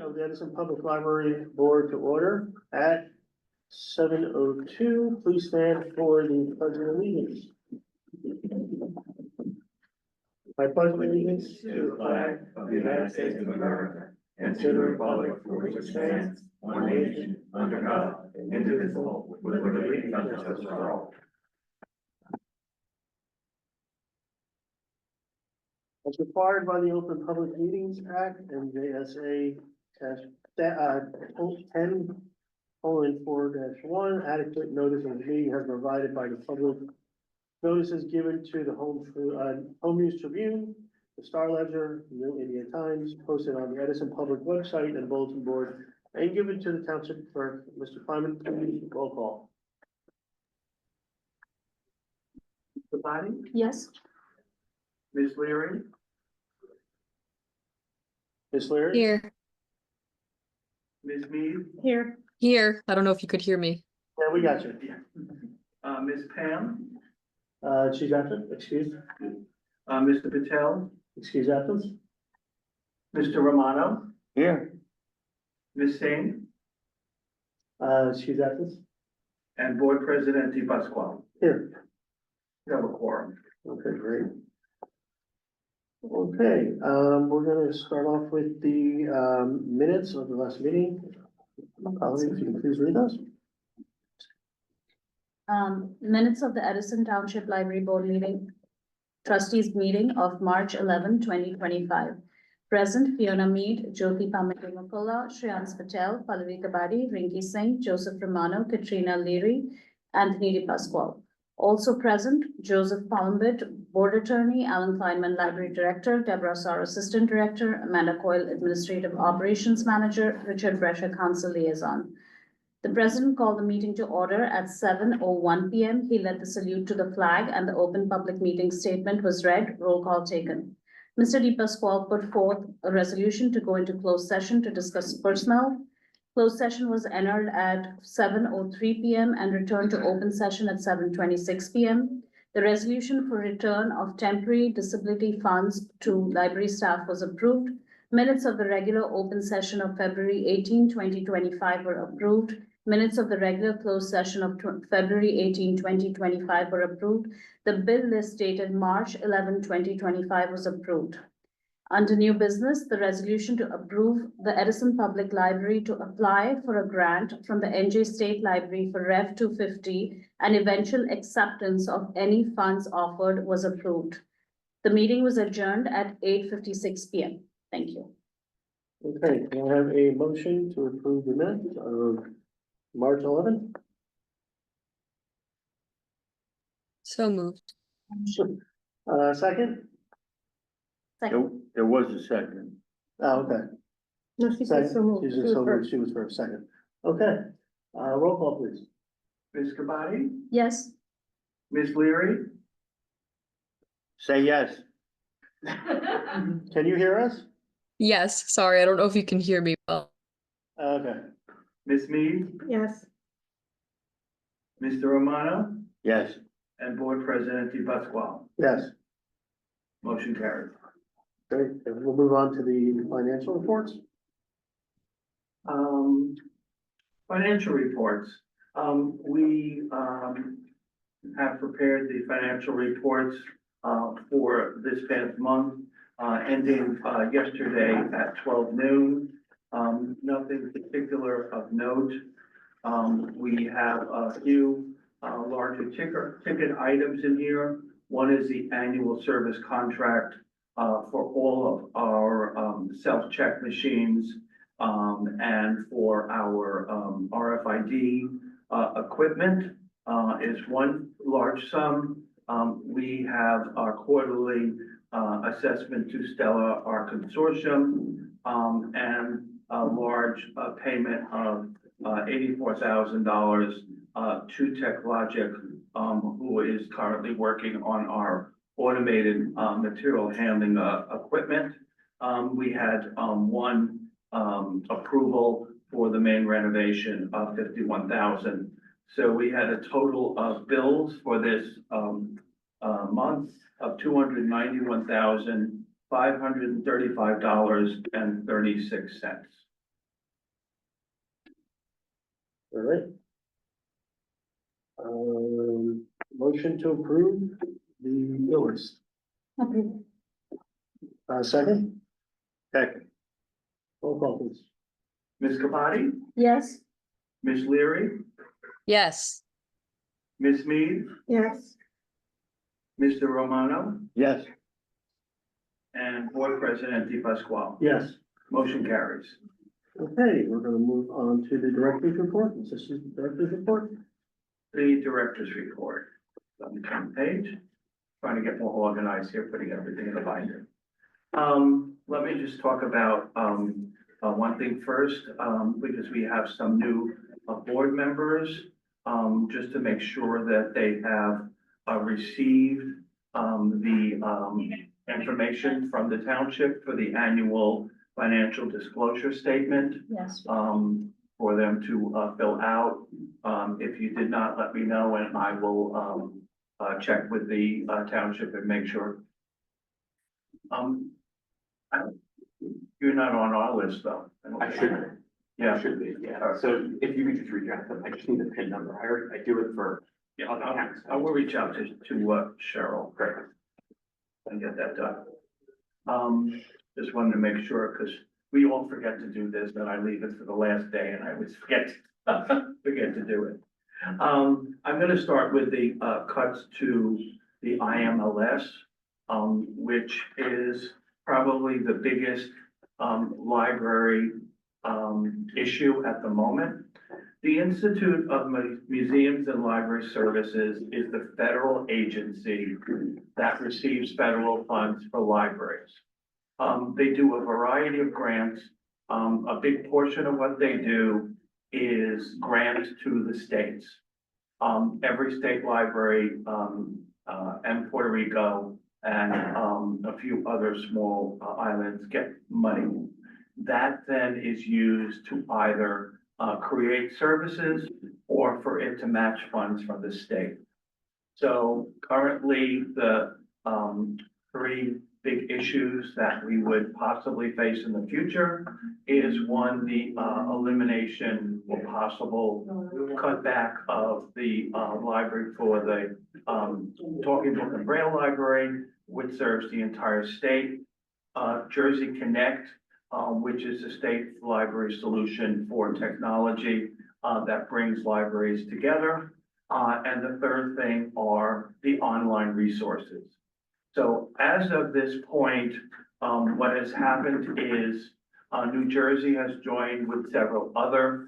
of the Edison Public Library Board to order at 7:02. Please stand for the pledge of allegiance. I pledge allegiance to the flag of the United States of America and to the republic for which it stands, one nation, under God, indivisible, with liberty and justice for all. As required by the Open Public Meetings Act and JSA 10:4-1, adequate notice of the meeting has been provided by the public. Notices given to the Home News Tribune, the Star Ledger, New Indian Times, posted on the Edison Public website and bulletin board, and given to the Township Clerk. Mr. Clyman, please roll call. Mr. Body? Yes. Ms. Leary? Ms. Leary? Here. Ms. Mead? Here. Here. I don't know if you could hear me. Yeah, we got you. Ms. Pam? She's absent, excuse. Mr. Patel? Excuse absence. Mr. Romano? Here. Ms. Singh? Excuse absence. And Board President DePasquale. Here. You have a quorum. Okay, great. Okay, we're gonna start off with the minutes of the last meeting. Colleen, if you can please read those. Minutes of the Edison Township Library Board meeting, trustees meeting of March 11, 2025. Present Fiona Mead, Jyoti Pamitimakola, Shreyans Patel, Pallavi Kabadi, Rinki Singh, Joseph Romano, Katrina Leary, Anthony DePasquale. Also present, Joseph Palmbit, Board Attorney, Alan Kleinman, Library Director, Deborah Sarr, Assistant Director, Amanda Coyle, Administrative Operations Manager, Richard Brescia, Council Liaison. The President called the meeting to order at 7:01 p.m. He led the salute to the flag and the open public meeting statement was read, roll call taken. Mr. DePasquale put forth a resolution to go into closed session to discuss personnel. Closed session was entered at 7:03 p.m. and returned to open session at 7:26 p.m. The resolution for return of temporary disability funds to library staff was approved. Minutes of the regular open session of February 18, 2025 were approved. Minutes of the regular closed session of February 18, 2025 were approved. The bill list dated March 11, 2025 was approved. Under new business, the resolution to approve the Edison Public Library to apply for a grant from the NJ State Library for Rev 250 and eventual acceptance of any funds offered was approved. The meeting was adjourned at 8:56 p.m. Thank you. Okay, can I have a motion to approve the minutes of March 11th? So moved. Second? There was a second. Oh, okay. No, Second. She said so moved. She was first, second. Okay, roll call please. Ms. Kabadi? Yes. Ms. Leary? Say yes. Can you hear us? Yes, sorry, I don't know if you can hear me well. Okay. Ms. Mead? Yes. Mr. Romano? Yes. And Board President DePasquale. Yes, Motion carried. great. And we'll move on to the financial reports. Financial reports. We have prepared the financial reports for this past month, ending yesterday at 12 noon. Nothing particular of note. We have a few larger ticket items in here. One is the annual service contract for all of our self-check machines and for our RFID equipment is one large sum. We have our quarterly assessment to Stella, our consortium, and a large payment of $84,000 to TechLogic, who is currently working on our automated material handling equipment. We had one approval for the main renovation of $51,000. So we had a total of bills for this month of $291,535.36. All right. Motion to approve the bill list. Approve. Second, second, roll call please. Ms. Capati, Yes. Ms. Leary, Yes. Ms. Mead, Yes. Mr. Romano, yes, and Board President Di Pasquale. Yes. Motion carries. Okay, we're gonna move on to the director's report. This is the director's report. The director's report. Let me turn the page. Trying to get more organized here, putting everything in a binder. Let me just talk about, one thing first, because we have some new, board members. Just to make sure that they have, received, the information from the township for the annual financial disclosure statement, Yes. for them to, fill out. If you did not, let me know and I will, check with the, township and make sure. You're not on our list though. don't I think. should be. Yeah. Should be, yeah. So if you could just reach out to them, I just need the PIN number. I do it for. Yeah, other accounts. I will reach out to Cheryl Great. and get that done. Just wanted to make sure, because we all forget to do this, and I leave it to the last day, and I always forget, forget to do it. I'm gonna start with the, cuts to the IMLS, which is probably the biggest, library, issue at the moment. The Institute of Museums and Library Services is the federal agency that receives federal funds for libraries. They do a variety of grants. A big portion of what they do is grant to the states. Every state library, and Puerto Rico and, a few other small islands get money. That then is used to either, create services or for it to match funds from the state. So currently, the, three big issues that we would possibly face in the future is one, the, elimination or possible cutback of the, library for the, Talking Book and Braille Library, which serves the entire state. Jersey Connect, which is a state library solution for technology, that brings libraries together. And the third thing are the online resources. So as of this point, what has happened is, New Jersey has joined with several other,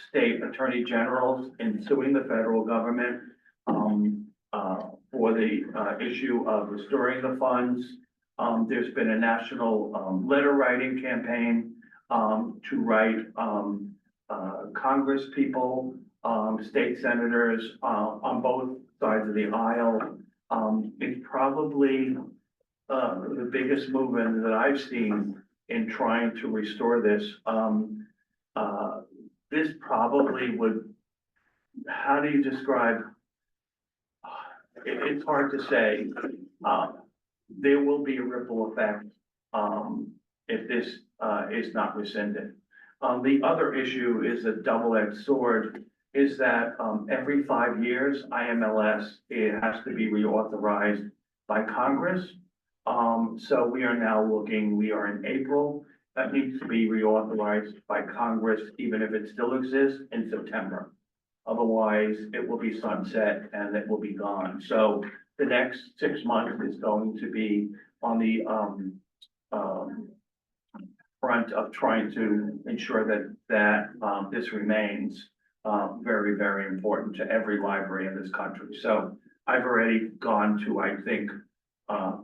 state attorney generals in suing the federal government, for the, issue of restoring the funds. There's been a national, letter writing campaign, to write, Congress people, state senators, on both sides of the aisle. It's probably, the biggest movement that I've seen in trying to restore this. This probably would, how do you describe? It's hard to say. There will be a ripple effect, if this, is not rescinded. The other issue is a double-edged sword, is that, every 5 years, IMLS, it has to be reauthorized by Congress. So we are now looking, we are in April, that needs to be reauthorized by Congress, even if it still exists in September. Otherwise, it will be sunset and it will be gone. So the next 6 months is going to be on the, front of trying to ensure that this remains, very, very important to every library in this country. So I've already gone to, I think,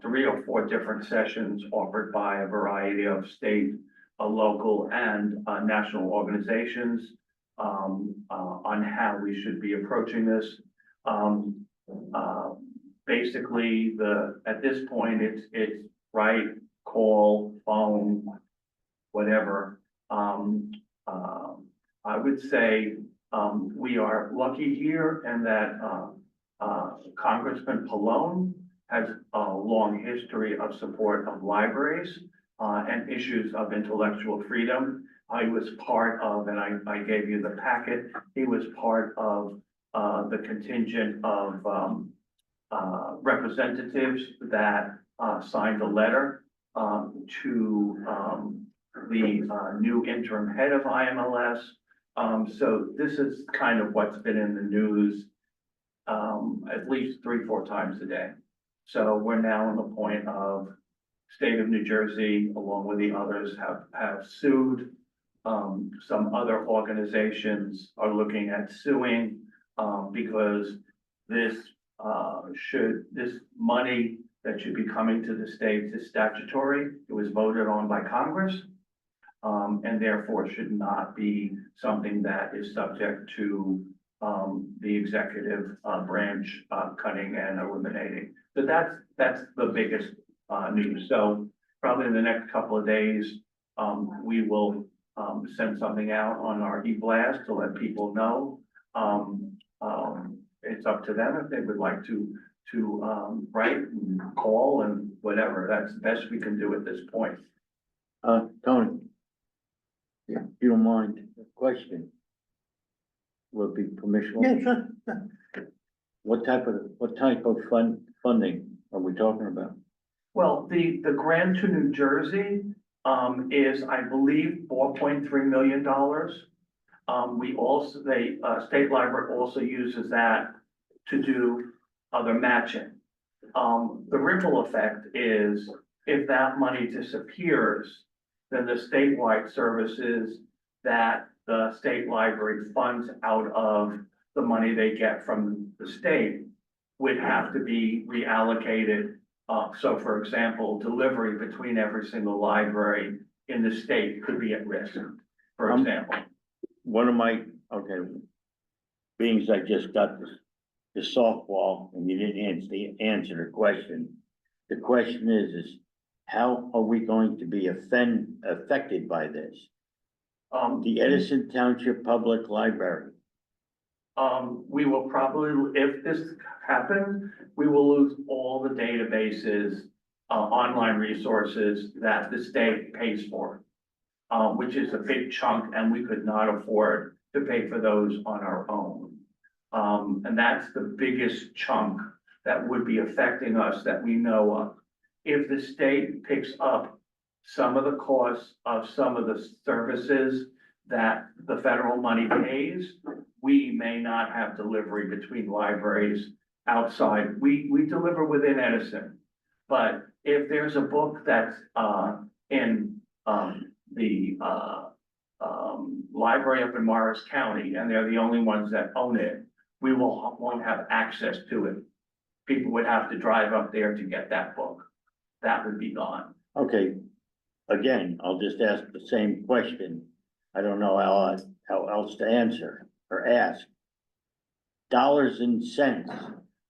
3 or 4 different sessions offered by a variety of state, local, and national organizations, on how we should be approaching this. Basically, at this point, it's write, call, phone, whatever. I would say, we are lucky here and that, Congressman Pallone has a long history of support of libraries. and issues of intellectual freedom. I was part of, and I gave you the packet, he was part of, the contingent of, representatives that, signed a letter, to, the, new interim head of IMLS. So this is kind of what's been in the news, at least 3-4 times a day. So we're now on the point of state of New Jersey, along with the others, have sued. Some other organizations are looking at suing, because this money that should be coming to the states is statutory. It was voted on by Congress, and therefore should not be something that is subject to the executive branch cutting and eliminating. So that's the biggest news. So probably in the next couple of days, we will send something out on our e-blast to let people know. It's up to them if they would like to write and call and whatever. That's the best we can do at this point. Tony. Yeah, if you don't mind, a question. Will it be permissible? Yeah, sure. What type of funding are we talking about? Well, the grant to New Jersey is, I believe, $4.3 million. We also, state library also uses that to do other matching. The ripple effect is if that money disappears, then the statewide services that the state library funds out of the money they get from the state would have to be reallocated. So for example, delivery between every single library in the state could be at risk, for example. Being as I just got the softball and you didn't answer the question. The question is how are we going to be affected by this? The Edison Township Public Library. We will probably, if this happens, we will lose all the databases, online resources that the state pays for, which is a big chunk, and we could not afford to pay for those on our own. And that's the biggest chunk that would be affecting us that we know of. If the state picks up some of the costs of some of the services that the federal money pays, we may not have delivery between libraries outside. We deliver within Edison, but if there's a book that's in the library up in Morris County and they're the only ones that own it, we won't have access to it. People would have to drive up there to get that book. That would be gone. Okay, again, I'll just ask the same question. I don't know how else to answer or ask. Dollars and cents,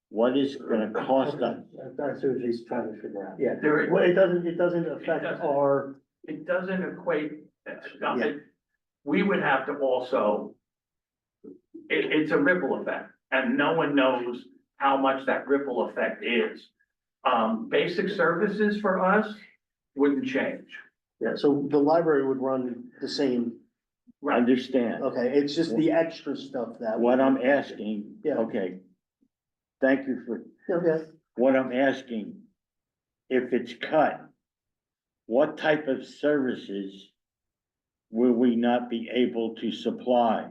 what is it gonna cost us? That's what he's trying to figure out. Yeah, There- well, it doesn't affect doesn't. our, It doesn't equate, Yeah. we would have to also, it's a ripple effect, and no one knows how much that ripple effect is. Basic services for us wouldn't change. yeah, so the library would run the same, Understand, okay, it's just the extra stuff that. what I'm asking, Yeah. okay. Thank you for, Okay, what I'm asking, if it's cut, what type of services will we not be able to supply?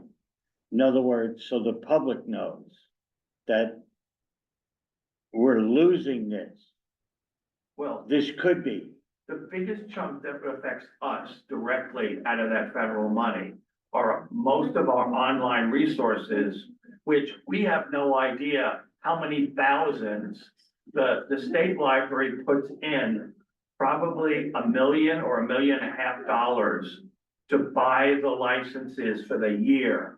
In other words, so the public knows that we're losing this. Well, This could be, the biggest chunk that affects us directly out of that federal money are most of our online resources, which we have no idea how many thousands the state library puts in, probably $1 million or $1.5 million to buy the licenses for the year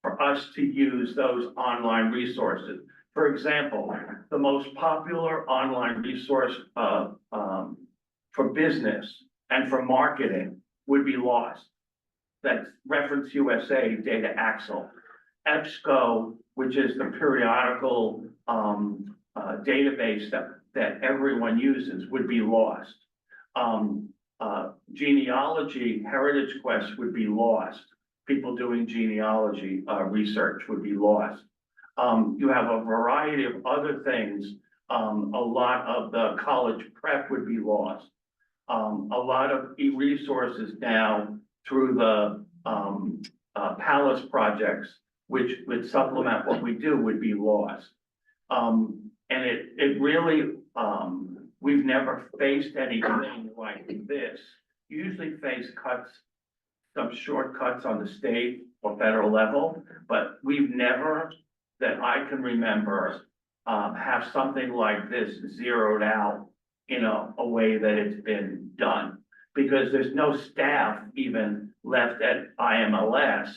for us to use those online resources. For example, the most popular online resource for business and for marketing would be lost. That's Reference USA, Data Axle. EBSCO, which is the periodical database that everyone uses, would be lost. genealogy, heritage quests would be lost. People doing genealogy, research would be lost. You have a variety of other things. A lot of the college prep would be lost. A lot of e-resources now through the, Palace projects, which would supplement what we do, would be lost. And it really, we've never faced anything like this. You usually face cuts, some shortcuts on the state or federal level, but we've never, that I can remember, have something like this zeroed out in a way that it's been done. Because there's no staff even left at IMLS.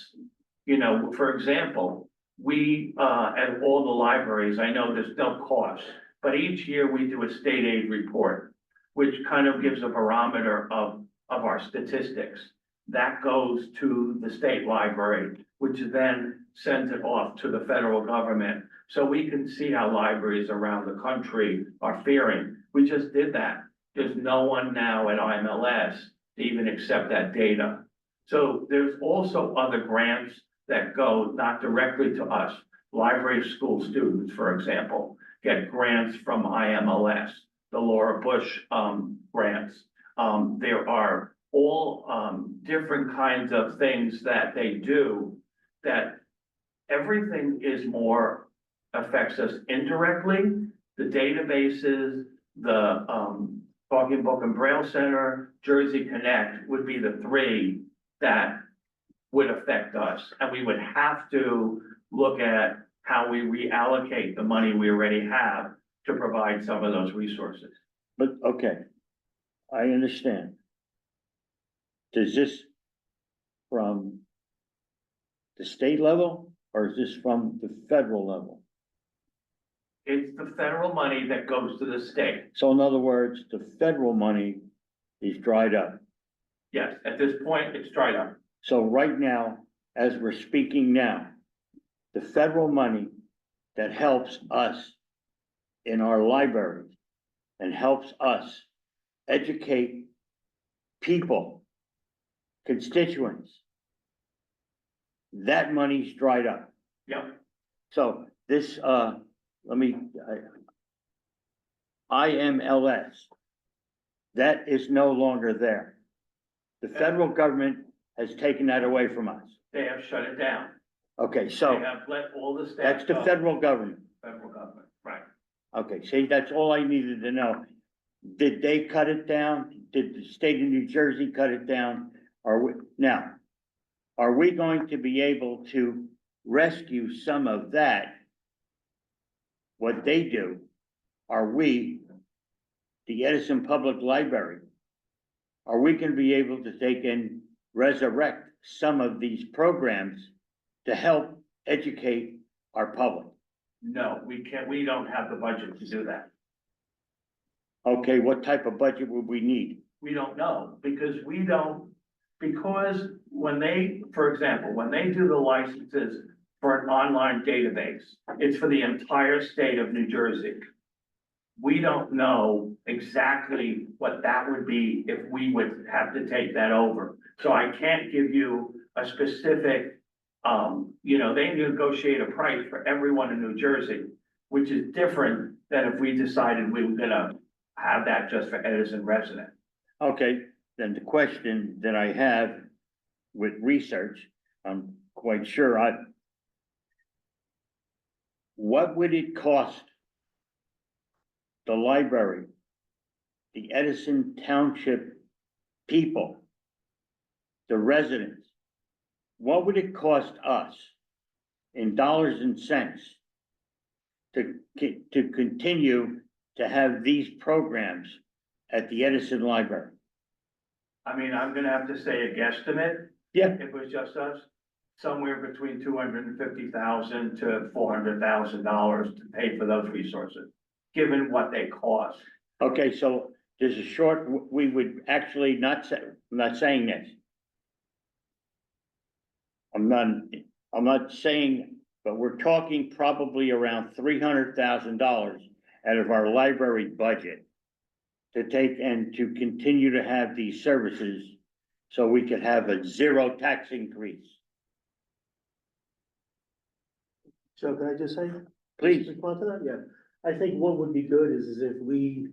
You know, for example, we, at all the libraries, I know there's no cost, but each year we do a state aid report, which kind of gives a barometer of our statistics. That goes to the state library, which then sends it off to the federal government. So we can see how libraries around the country are faring. We just did that. There's no one now at IMLS to even accept that data. So there's also other grants that go not directly to us. Library school students, for example, get grants from IMLS, the Laura Bush grants. There are all different kinds of things that they do, that everything is more affects us indirectly. The databases, the Talking Book and Braille Center, Jersey Connect would be the three that would affect us. And we would have to look at how we reallocate the money we already have to provide some of those resources. But, okay, I understand. Does this from the state level, or is this from the federal level? It's the federal money that goes to the state. So in other words, the federal money is dried up. Yes, at this point, it's dried up. So right now, as we're speaking now, the federal money that helps us in our libraries and helps us educate people, constituents, that money's dried up. Yep. So this, IMLS, that is no longer there. The federal government has taken that away from us. They have shut it down. Okay, They so have let all the staff that's the go. federal government. Federal government, right. Okay, see, that's all I needed to know. Did they cut it down? Did the state of New Jersey cut it down? Are we going to be able to rescue some of that? What they do, are we, the Edison Public Library, are we gonna be able to take and resurrect some of these programs to help educate our public? No, we don't have the budget to do that. Okay, what type of budget would we need? We don't know, because when they, for example, when they do the licenses for an online database, it's for the entire state of New Jersey. We don't know exactly what that would be if we would have to take that over. So I can't give you a specific, they negotiate a price for everyone in New Jersey, which is different than if we decided we were gonna have that just for Edison resident. Okay, then the question that I have with research, I'm quite sure what would it cost the library, the Edison Township people, the residents, what would it cost us in dollars and cents to continue to have these programs at the Edison Library? I mean, I'm gonna have to say a guesstimate. Yeah. If it was just us, somewhere between $250,000 to $400,000 to pay for those resources, given what they cost. Okay, so there's a short, we would actually not say, I'm not saying this. I'm not saying, but we're talking probably around $300,000 out of our library budget to take and to continue to have these services so we could have a zero tax increase. Joe, can I just say? Please, Respond to that, yeah. I think what would be good is if we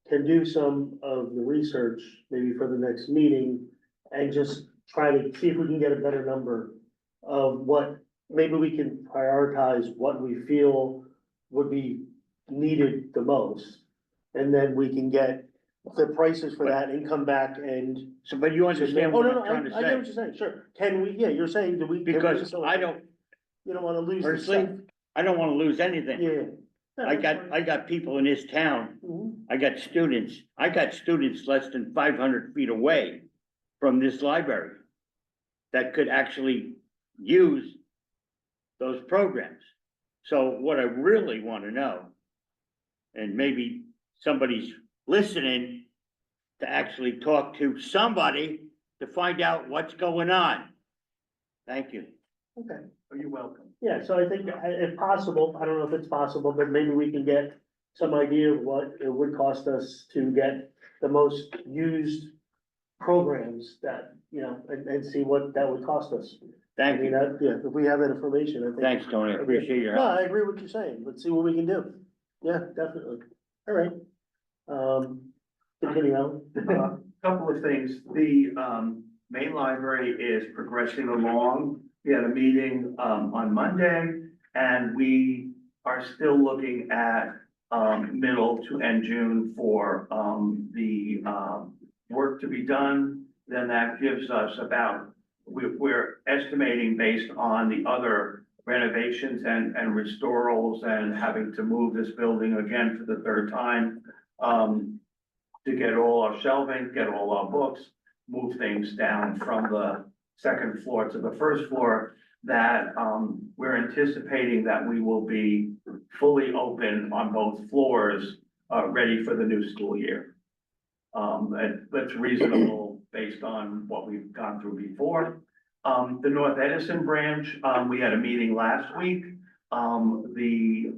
can do some of the research, maybe for the next meeting, and just try to see if we can get a better number of what, maybe we can prioritize what we feel would be needed the most. And then we can get the prices for that and come back and. so, but you understand what Oh, no, I'm trying to I get what say? you're saying, sure. Can we, yeah, you're saying, do we? can we Because facilitate? I don't, You don't wanna lose the personally, stuff. I don't wanna lose anything. Yeah. No, I that's fine. got people in this town, Mhm. I got students less than 500 feet away from this library that could actually use those programs. So what I really wanna know, and maybe somebody's listening to actually talk to somebody to find out what's going on. Thank you. Okay. You're welcome. Yeah, so I think if possible, I don't know if it's possible, but maybe we can get some idea of what it would cost us to get the most used programs that, you know, and see what that would cost us. I Thank mean, you. yeah, if we have that information, I think. Thanks, Tony. I appreciate your No, help. I agree with what you're saying. Let's see what we can do. Yeah, definitely. All right. Continue on. Couple of things, the, main library is progressing along. We had a meeting, on Monday, and we are still looking at, middle to end June for, the, work to be done. Then that gives us about, we're estimating based on the other renovations and restorals and having to move this building again for the third time, to get all our shelving, get all our books, move things down from the second floor to the first floor, that, we're anticipating that we will be fully open on both floors, ready for the new school year. That's reasonable based on what we've gone through before. The North Edison branch, we had a meeting last week. The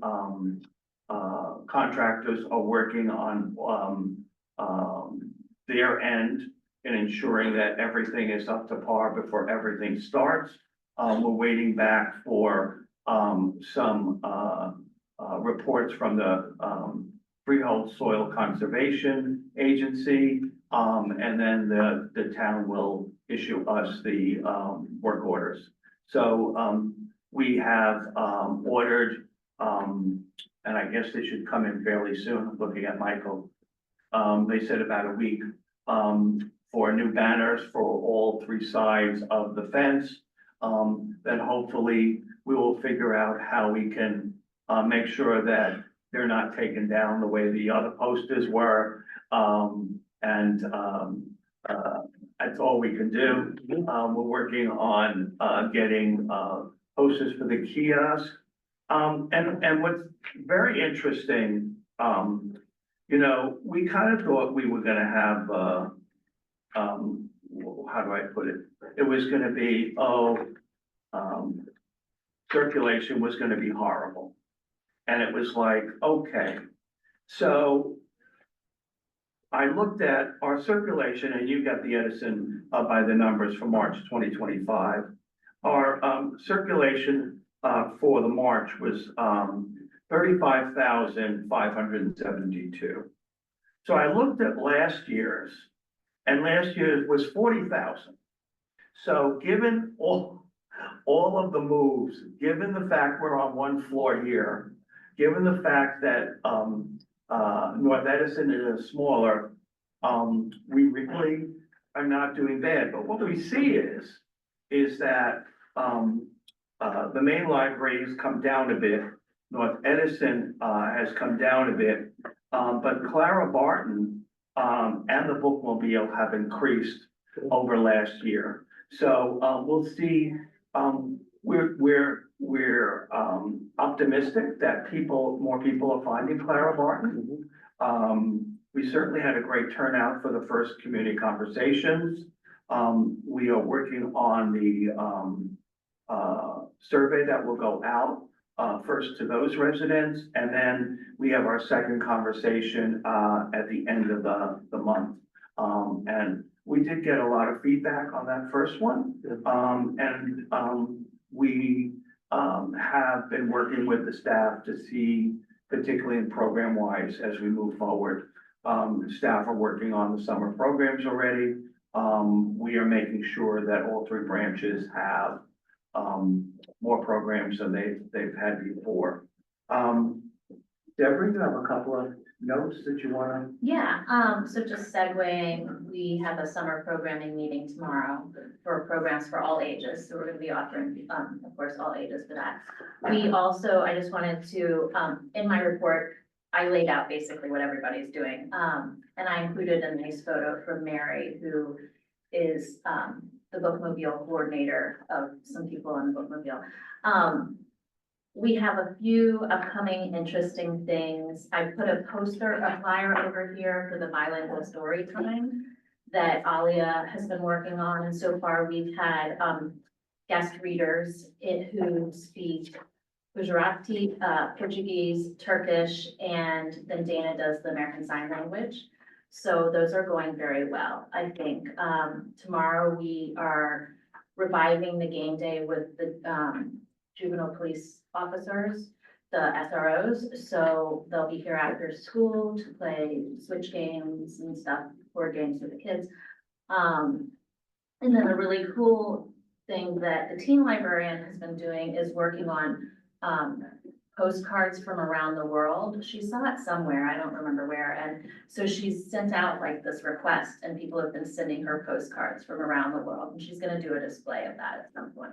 contractors are working on, their end in ensuring that everything is up to par before everything starts. We're waiting back for, some, reports from the, Freehold Soil Conservation Agency. And then the town will issue us the, work orders. So, we have, ordered, and I guess they should come in fairly soon, looking at Michael. They said about a week, for new banners for all three sides of the fence. Then hopefully we will figure out how we can, make sure that they're not taken down the way the other posters were. That's all we can do. We're working on, getting, posters for the kiosk. And what's very interesting, you know, we kind of thought we were gonna have, how do I put it? It was gonna be, circulation was gonna be horrible. And it was like, okay, so I looked at our circulation, and you got the Edison by the numbers for March 2025. Our circulation for the March was 35,572. So I looked at last year's, and last year's was 40,000. So given all of the moves, given the fact we're on one floor here, given the fact that North Edison is smaller, we really are not doing bad. But what we see is that the main library has come down a bit. North Edison has come down a bit, but Clara Barton and the bookmobile have increased over last year. So we'll see. We're optimistic that more people are finding Clara Barton. We certainly had a great turnout for the first community conversations. We are working on the survey that will go out first to those residents, and then we have our second conversation, at the end of the month. And we did get a lot of feedback on that first one. We have been working with the staff to see, particularly in program wise, as we move forward. Staff are working on the summer programs already. We are making sure that all three branches have more programs than they've had before. Deborah, you have a couple of notes that you wanna? Yeah, so just segueing, we have a summer programming meeting tomorrow for programs for all ages. So we're gonna be offering, of course, all ages for that. We also, I just wanted to, in my report, I laid out basically what everybody's doing. And I included a nice photo from Mary, who is, the bookmobile coordinator of some people on the bookmobile. We have a few upcoming interesting things. I put a flyer over here for the bilingual story time that Alia has been working on. And so far we've had, guest readers who speak Gujarati, Portuguese, Turkish, and then Dana does the American Sign Language. So those are going very well. I think, tomorrow we are reviving the game day with the, juvenile police officers, the SROs, so they'll be here after school to play switch games and stuff, board games with the kids. And then a really cool thing that the teen librarian has been doing is working on postcards from around the world. She saw it somewhere, I don't remember where, and so she's sent out like this request, and people have been sending her postcards from around the world, and she's gonna do a display of that at some point.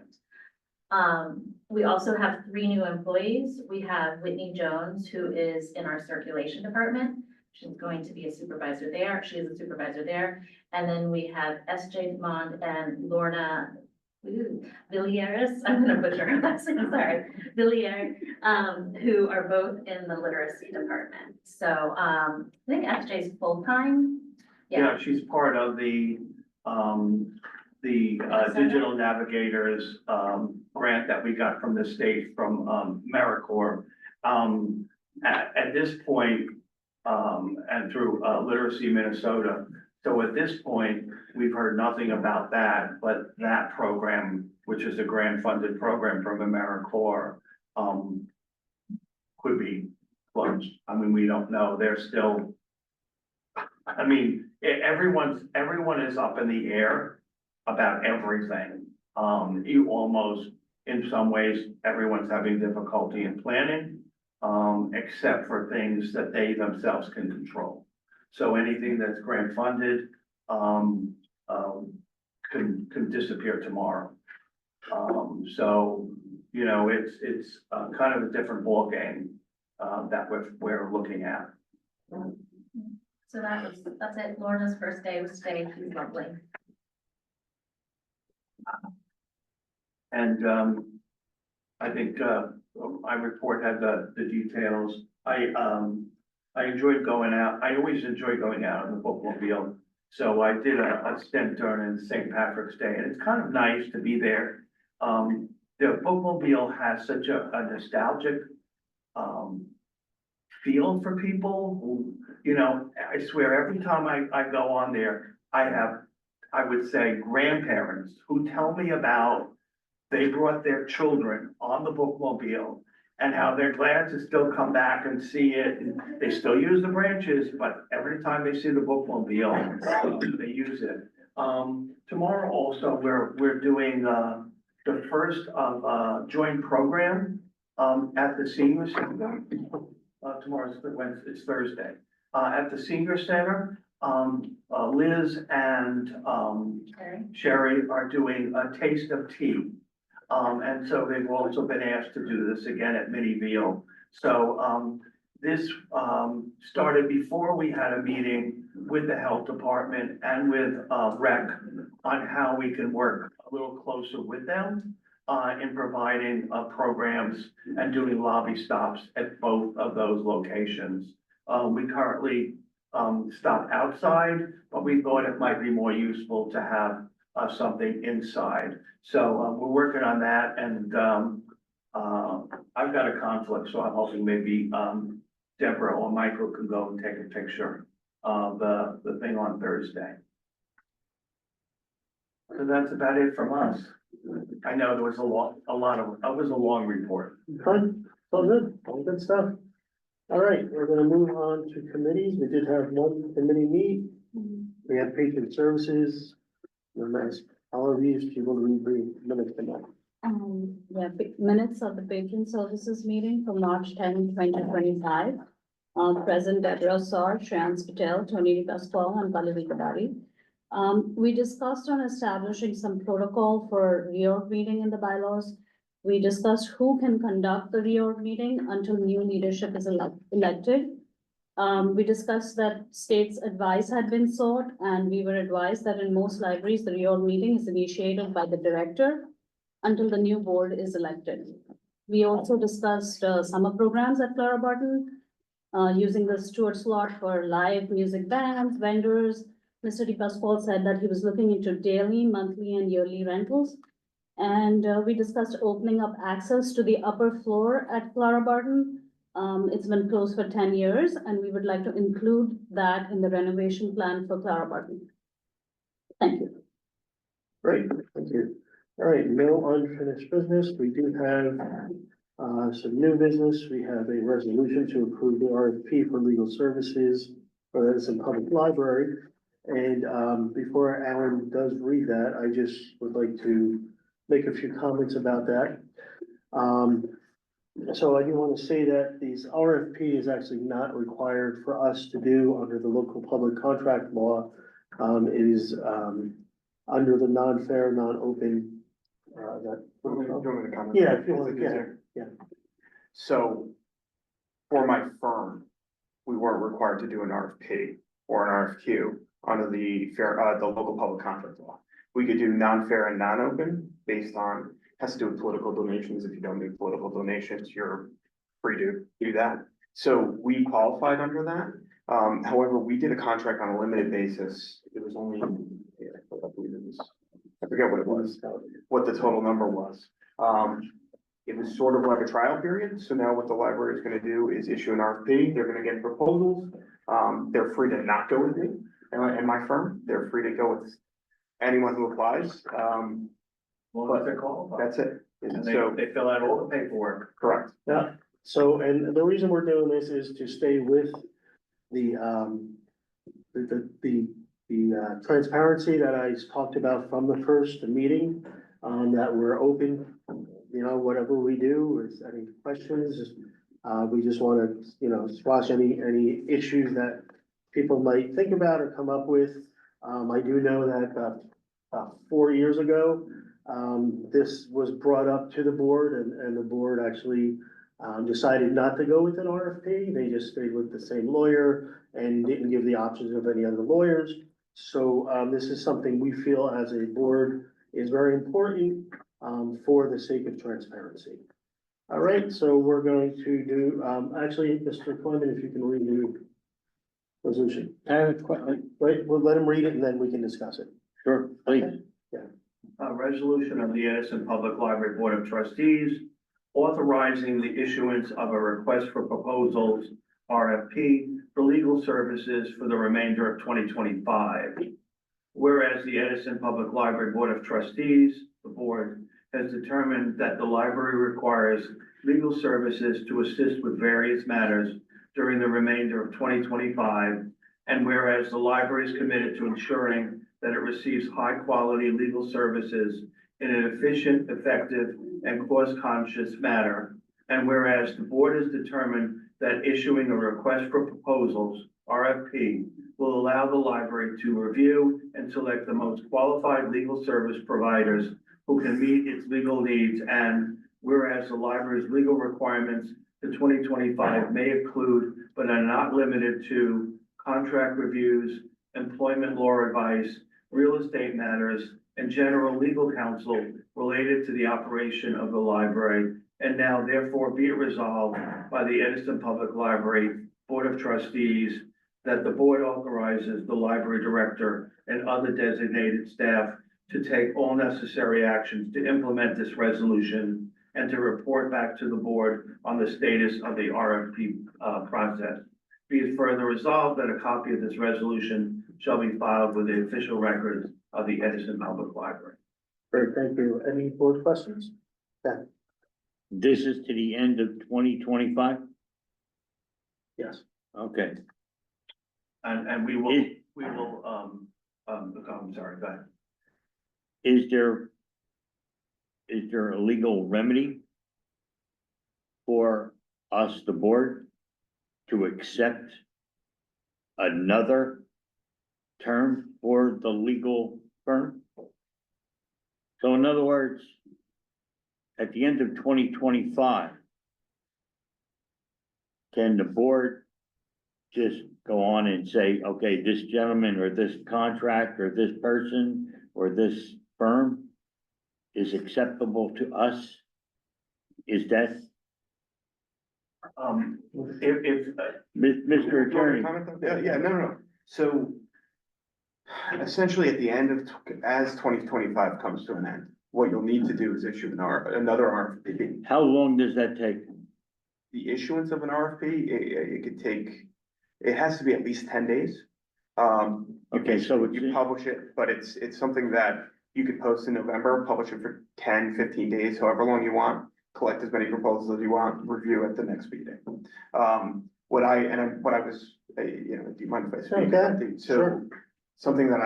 We also have 3 new employees. We have Whitney Jones, who is in our circulation department. She's going to be a supervisor there. She is a supervisor there. And then we have S.J. Demond and Lorna Villieres. I'm gonna butcher her last name, sorry. Villiers, who are both in the literacy department. So, I think S.J.'s full-time. Yeah, she's part of the Digital Navigators, grant that we got from the state, from, AmeriCorps. At this point, and through, Literacy Minnesota. So at this point, we've heard nothing about that, but that program, which is a grant-funded program from AmeriCorps, could be closed. I mean, we don't know. They're still, I mean, everyone is up in the air about everything. You almost, in some ways, everyone's having difficulty in planning, except for things that they themselves can control. So anything that's grant funded, can disappear tomorrow. So, you know, it's kind of a different ballgame, that we're looking at. So that's it. Lorna's first day was today. She's lovely. And, I think, my report had the details. I enjoyed going out. I always enjoy going out in the bookmobile. So I did a stint during St. Patrick's Day, and it's kind of nice to be there. The bookmobile has such a nostalgic, feel for people who, you know, I swear every time I go on there, I would say grandparents who tell me about they brought their children on the bookmobile and how they're glad to still come back and see it. And they still use the branches, but every time they see the bookmobile, they use it. Tomorrow also, we're doing, the first of a joint program, at the senior center. Tomorrow's Wednesday, it's Thursday. At the senior center, Liz and, Sherry are doing a taste of tea. And so they've also been asked to do this again at Miniville. So, this, started before we had a meeting with the health department and with, rec on how we can work a little closer with them, in providing, programs and doing lobby stops at both of those locations. We currently, stop outside, but we thought it might be more useful to have, something inside. So, we're working on that, and, I've got a conflict, so I'm hoping maybe, Deborah or Michael can go and take a picture of the thing on Thursday. So that's about it from us. I know there was a lot of, it was a long report. Fun, all good stuff. All right, we're gonna move on to committees. We did have one committee meet. We have patron services. All of these, if you want to read the minutes tonight. Minutes of the patron services meeting for March 10, 2025. Present Deborah Saur, Shreyans Patel, Tony DePasquale, and Pallavi Kadari. We discussed on establishing some protocol for reorg meeting in the bylaws. We discussed who can conduct the reorg meeting until new leadership is elected. We discussed that state's advice had been sought, and we were advised that in most libraries, the reorg meeting is initiated by the director until the new board is elected. We also discussed summer programs at Clara Barton, using the Stewart slot for live music bands, vendors. Mr. DePasquale said that he was looking into daily, monthly, and yearly rentals. And we discussed opening up access to the upper floor at Clara Barton. It's been closed for 10 years, and we would like to include that in the renovation plan for Clara Barton. Thank you. Great, thank you. All right, no unfinished business. We do have some new business. We have a resolution to approve the RFP for legal services for Edison Public Library. And before Alan does read that, I just would like to make a few comments about that. So I do want to say that these RFP is actually not required for us to do under the local public contract law. It is under the non-fair, non-open. Do you want me to comment? Yeah, if you want to, yeah. So for my firm, we weren't required to do an RFP or an RFQ under the local public contract law. We could do non-fair and non-open based on, has to do with political donations. If you don't make political donations, you're free to do that. So we qualified under that. However, we did a contract on a limited basis. It was only, I forget what it was, what the total number was. It was sort of like a trial period. So now what the library is going to do is issue an RFP. They're going to get proposals. They're free to not go with me and my firm. They're free to go with anyone who applies. Well, they're qualified. That's it. And So, they fill out all the paperwork. correct. Yeah, so, and the reason we're doing this is to stay with the transparency that I talked about from the first meeting, that we're open, whatever we do, with any questions, we just want to, squash any issues that people might think about or come up with. I do know that, 4 years ago, this was brought up to the board and the board actually, decided not to go with an RFP. They just stayed with the same lawyer and didn't give the options of any other lawyers. So, this is something we feel as a board is very important, for the sake of transparency. All right, so we're going to do, actually, Mr. Clement, if you can read the resolution. I have a question. Wait, we'll let him read it and then we can discuss it. Sure, please. A resolution of the Edison Public Library Board of Trustees authorizing the issuance of a request for proposals, RFP, for legal services for the remainder of 2025. Whereas the Edison Public Library Board of Trustees, the board, has determined that the library requires legal services to assist with various matters during the remainder of 2025. And whereas the library is committed to ensuring that it receives high-quality legal services in an efficient, effective, and cost-conscious manner. And whereas the board has determined that issuing a request for proposals, RFP, will allow the library to review and select the most qualified legal service providers who can meet its legal needs. And whereas the library's legal requirements for 2025 may include, but are not limited to, contract reviews, employment law advice, real estate matters, and general legal counsel related to the operation of the library. And now therefore be it resolved by the Edison Public Library Board of Trustees that the board authorizes the library director and other designated staff to take all necessary actions to implement this resolution. and to report back to the board on the status of the RFP, process. Be it further resolved that a copy of this resolution shall be filed with the official records of the Edison Public Library. Great, thank you. Any board questions? This is to the end of 2025? Yes. Okay. And we will, Is, I'm sorry, go ahead. is there a legal remedy for us, the board, to accept another term for the legal firm? So in other words, at the end of 2025, can the board just go on and say, okay, this gentleman or this contract or this person or this firm is acceptable to us? Is that, If, Mr. Attorney? Yeah, no. So essentially at the end of, as 2025 comes to an end, what you'll need to do is issue another RFP. How long does that take? The issuance of an RFP, it could take, it has to be at least 10 days. Okay, so it's, You publish it, but it's something that you could post in November, publish it for 10, 15 days, however long you want, collect as many proposals as you want, review at the next meeting. What I was, do you mind if I speak? Okay, So sure. something that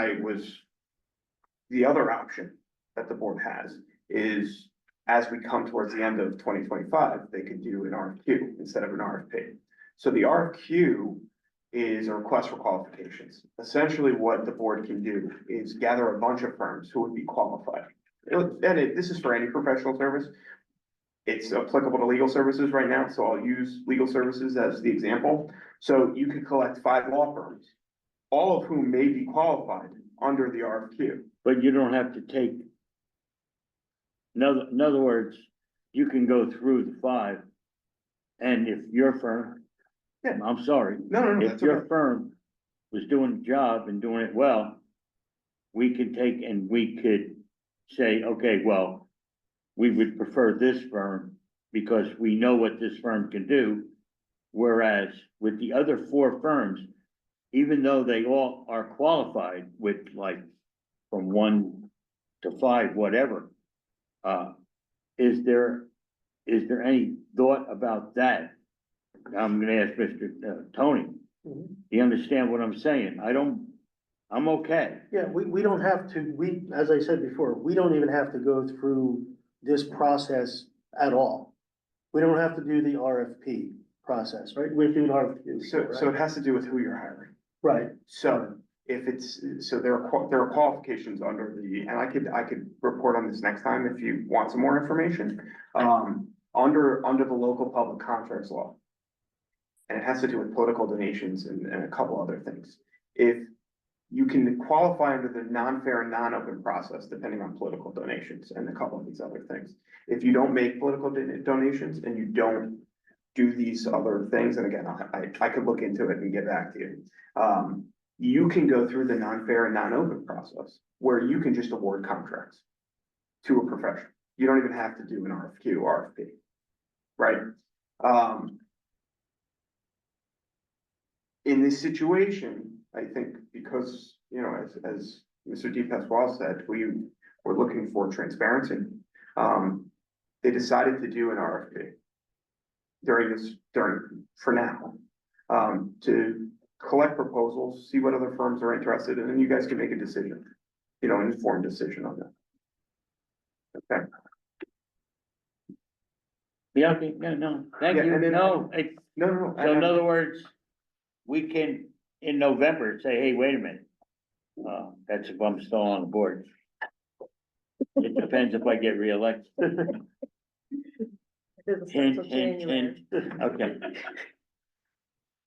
the other option that the board has is, as we come towards the end of 2025, they could do an RFQ instead of an RFP. So the RFQ is a request for qualifications. Essentially, what the board can do is gather a bunch of firms who would be qualified. This is for any professional service. It's applicable to legal services right now, so I'll use legal services as the example. So you could collect 5 law firms, all of whom may be qualified under the RFQ. but you don't have to take. In other words, you can go through the 5, and if your firm, Yeah. I'm sorry, No, if that's your okay. firm was doing the job and doing it well, we could take and we could say, okay, well, we would prefer this firm because we know what this firm can do. Whereas with the other 4 firms, even though they all are qualified with like from 1 to 5, whatever, is there any thought about that? I'm gonna ask Mr. Tony. Mhm. Do you understand what I'm saying? I'm okay. Yeah, we don't have to, as I said before, we don't even have to go through this process at all. We don't have to do the RFP process, right? We're doing RFQ. So it has to do with who you're hiring. Right, So if it's, so there are qualifications under and I could report on this next time if you want some more information. Under the local public contracts law. And it has to do with political donations and a couple other things. If you can qualify under the non-fair and non-open process, depending on political donations and a couple of these other things. If you don't make political donations and you don't do these other things, and again, I could look into it and get back to you. You can go through the non-fair and non-open process where you can just award contracts to a profession. You don't even have to do an RFQ, RFP, right? In this situation, I think because, as Mr. DePasquale said, we were looking for transparency. They decided to do an RFP for now, to collect proposals, see what other firms are interested in, and you guys can make a decision, an informed decision on that. Okay. Yeah, okay, no, thank Yeah, you, and then- no, No. so in other words, we can, in November, say, hey, wait a minute. That's if I'm still on the board. It depends if I get reelected. Hint, hint, hint, okay.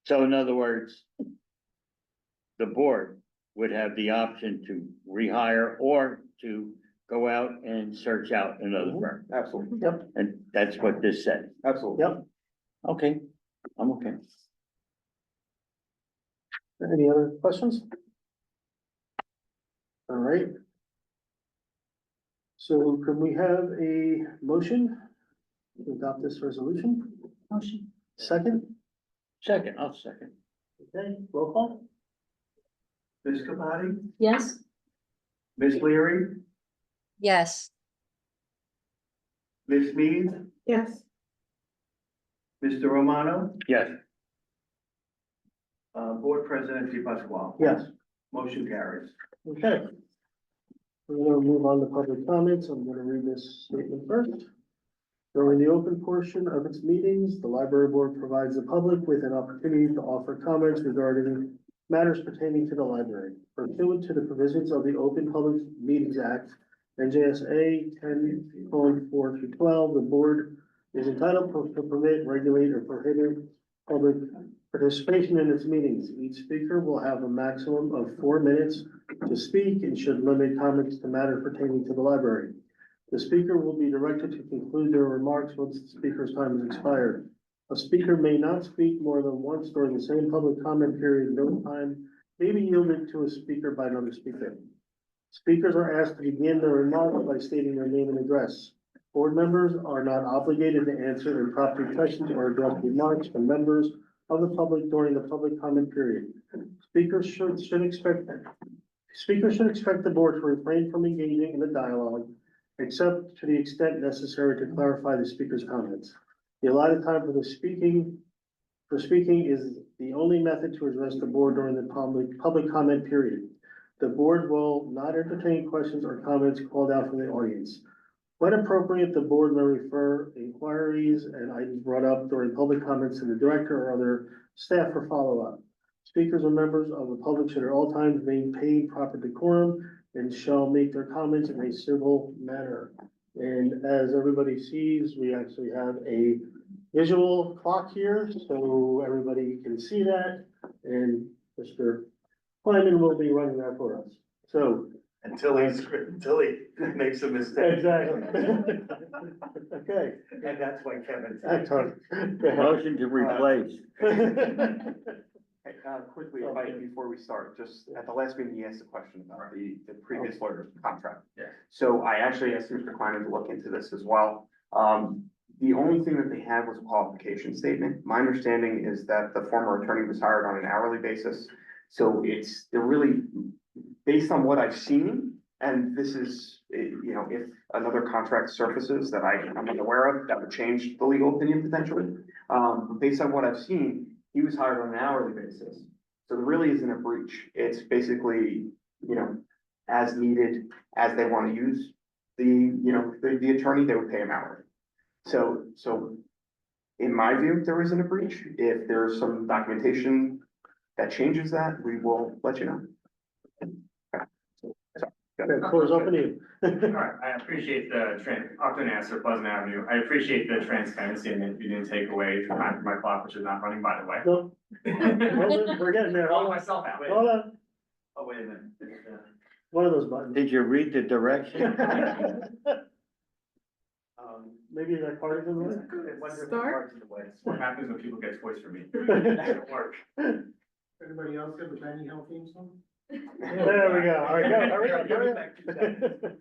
So in other words, the board would have the option to rehire or to go out and search out another firm. Absolutely, yep, And that's what this said. absolutely. yep. Okay, I'm okay. Any other questions? All right. So can we have a motion to adopt this resolution? Motion. Second, Second, I'll second. okay, roll call? Ms. Kabadi, Yes. Ms. Leary, Yes. Ms. Mead, Yes. Mr. Romano, Yes. Board President DePasquale. Yes. Motion carries. Okay. We're gonna move on to public comments. I'm gonna read this statement first. During the open portion of its meetings, the library board provides the public with an opportunity to offer comments regarding matters pertaining to the library. Pursuant to the provisions of the Open Public Meetings Act, NJSA 10:4-12, the board is entitled to permit, regulate, or prohibit public participation in its meetings. Each speaker will have a maximum of 4 minutes to speak and should limit comments to matters pertaining to the library. The speaker will be directed to conclude their remarks once the speaker's time has expired. A speaker may not speak more than once during the same public comment period. No time may be yielded to a speaker by another speaker. Speakers are asked to begin their remarks by stating their name and address. Board members are not obligated to answer improper questions or address remarks from members of the public during the public comment period. Speakers should expect the board to refrain from engaging in a dialogue, except to the extent necessary to clarify the speaker's comments. The allotted time for speaking is the only method to address the board during the public comment period. The board will not entertain questions or comments called out from the audience. When appropriate, the board may refer inquiries and items brought up during public comments to the director or other staff for follow-up. Speakers or members of the public should at all times maintain proper decorum and shall make their comments in a civil manner. And as everybody sees, we actually have a visual clock here, so everybody can see that. And Mr. Kleiman will be running that for us. So. Until he makes a mistake. Exactly. Okay. And that's why Kevin's. Excellent. Motion to replace. Quickly, Mike, before we start, just at the last meeting, you asked a question about the previous lawyer's contract. Yeah. So I actually asked Mr. Kleiman to look into this as well. The only thing that they had was a qualification statement. My understanding is that the former attorney was hired on an hourly basis. So they're really, based on what I've seen, and this is, you know, if another contract surfaces that I'm unaware of, that would change the legal opinion potentially. But based on what I've seen, he was hired on an hourly basis. So there really isn't a breach. It's basically, you know, as needed, as they want to use the attorney, they would pay him hourly. So in my view, there isn't a breach. If there's some documentation that changes that, we will let you know. The floor is open to you. All right, I appreciate the Upton answer, Pleasant Avenue. I appreciate the transparency and that you didn't take away the time from my clock, which is not running, by the way. No, we're getting there. Calling Hold myself out. on, Oh, wait a minute. one of those buttons. Did you read the direction? Maybe that part of it. What happens when people get toys for me? At work. Anybody else have a tiny health theme song? There we go. All right, go. Hurry up.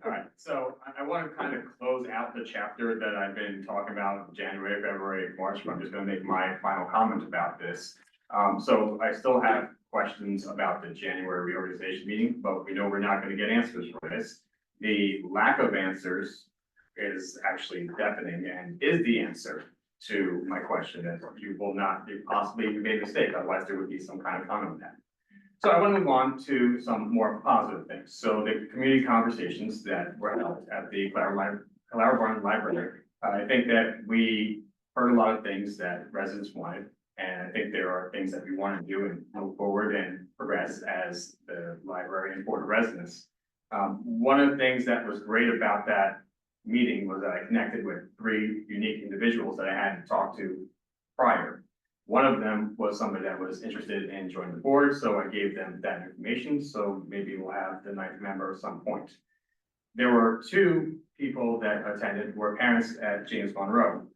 All right, so I want to kind of close out the chapter that I've been talking about January, February, March, but I'm just gonna make my final comment about this. So I still have questions about the January reorganization meeting, but we know we're not gonna get answers for this. The lack of answers is actually deafening and is the answer to my question that you will not, you possibly made a mistake, otherwise there would be some kind of comment on that. So I want to move on to some more positive things. So the community conversations that were held at the Claraborn Library, I think that we heard a lot of things that residents wanted. And I think there are things that we want to do and move forward and progress as the library and board of residents. One of the things that was great about that meeting was that I connected with 3 unique individuals that I hadn't talked to prior. One of them was somebody that was interested in joining the board, so I gave them that information, so maybe we'll have the 9th member at some point. There were 2 people that attended, were parents at James Monroe.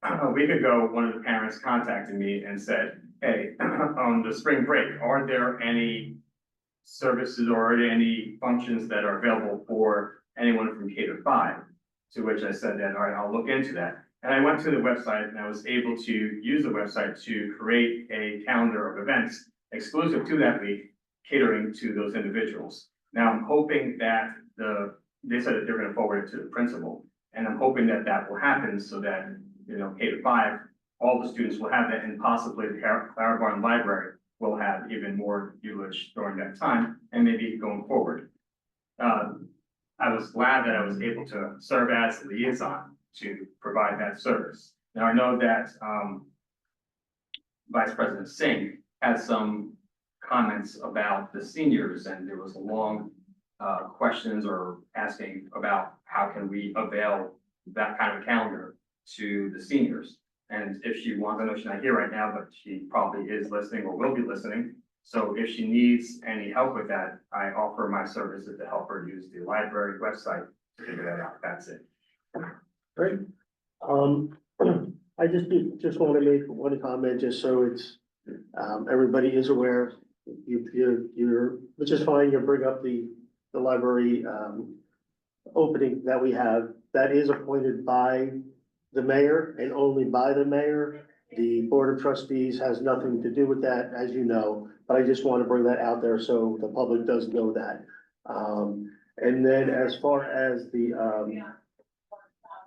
A week ago, one of the parents contacted me and said, hey, on the spring break, are there any services or any functions that are available for anyone from K to 5? To which I said that, all right, I'll look into that. And I went to the website and I was able to use the website to create a calendar of events exclusive to that week, catering to those individuals. Now, I'm hoping that they said that they're gonna forward it to the principal, and I'm hoping that that will happen so that, you know, K to 5, all the students will have that, and possibly the Clara Barn Library will have even more usage during that time, and maybe going forward. I was glad that I was able to serve as liaison to provide that service. Now, I know that, Vice President Singh had some comments about the seniors, and there was a long, questions or asking about how can we avail that kind of calendar to the seniors. And if she wants, I know she's not here right now, but she probably is listening or will be listening. So if she needs any help with that, I offer my services to help her use the library website to figure that out. That's it. Great. I just want to make one comment, just so it's, everybody is aware. Which is fine, you bring up the library, opening that we have, that is appointed by the mayor and only by the mayor. The Board of Trustees has nothing to do with that, as you know, but I just want to bring that out there so the public does know that. And then as far as the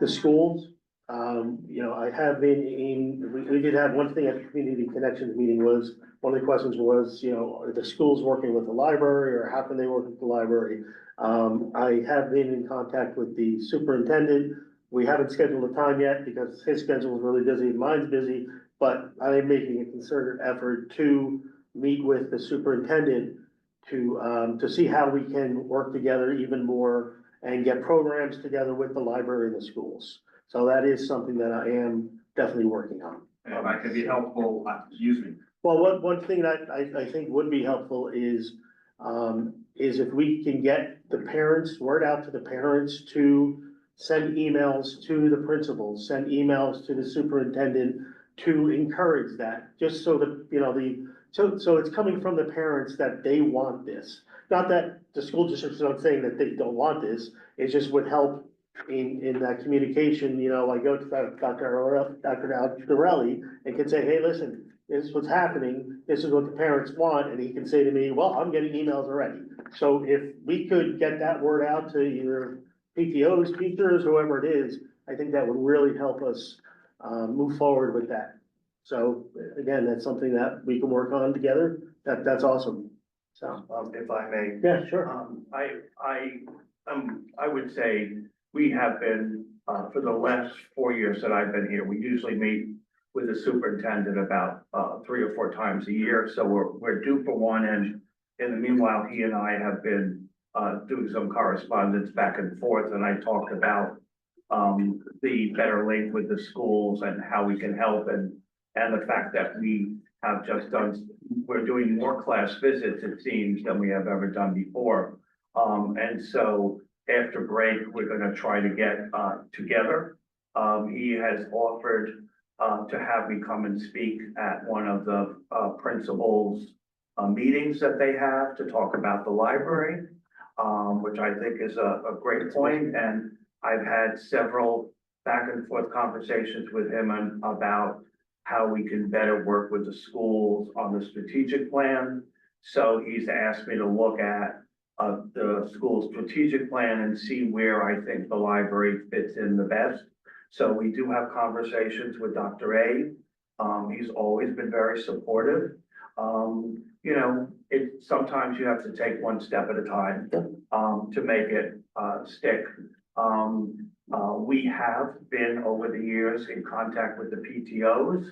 schools, you know, I have been we did have one thing at the Community Connections meeting was, one of the questions was, you know, are the schools working with the library, or how can they work with the library? I have been in contact with the superintendent. We haven't scheduled a time yet because his schedule is really busy, mine's busy, but I am making a concerted effort to meet with the superintendent to see how we can work together even more and get programs together with the library and the schools. So that is something that I am definitely working on. And if I could be helpful, use me. Well, one thing that I think would be helpful is if we can get the parents, word out to the parents to send emails to the principals, send emails to the superintendent to encourage that, just so that, you know, so it's coming from the parents that they want this. Not that the school district's not saying that they don't want this, it just would help in that communication. You know, I go to Dr. Dorelli and can say, hey, listen, this is what's happening, this is what the parents want, and he can say to me, well, I'm getting emails already. So if we could get that word out to either PTOs, teachers, whoever it is, I think that would really help us move forward with that. So again, that's something that we can work on together. That's awesome. So, If I may. yeah, sure. I would say we have been, for the last 4 years that I've been here, we usually meet with the superintendent about 3 or 4 times a year. So we're due for one, and in the meanwhile, he and I have been doing some correspondence back and forth, and I talked about the better link with the schools and how we can help, and the fact that we have just we're doing more class visits, it seems, than we have ever done before. And so after break, we're gonna try to get together. He has offered to have me come and speak at one of the principals' meetings that they have to talk about the library, which I think is a great point. And I've had several back and forth conversations with him about how we can better work with the schools on the strategic plan. So he's asked me to look at the school strategic plan and see where I think the library fits in the best. So we do have conversations with Dr. A. He's always been very supportive. You know, sometimes you have to take one step at a time to make it stick. We have been over the years in contact with the PTOs.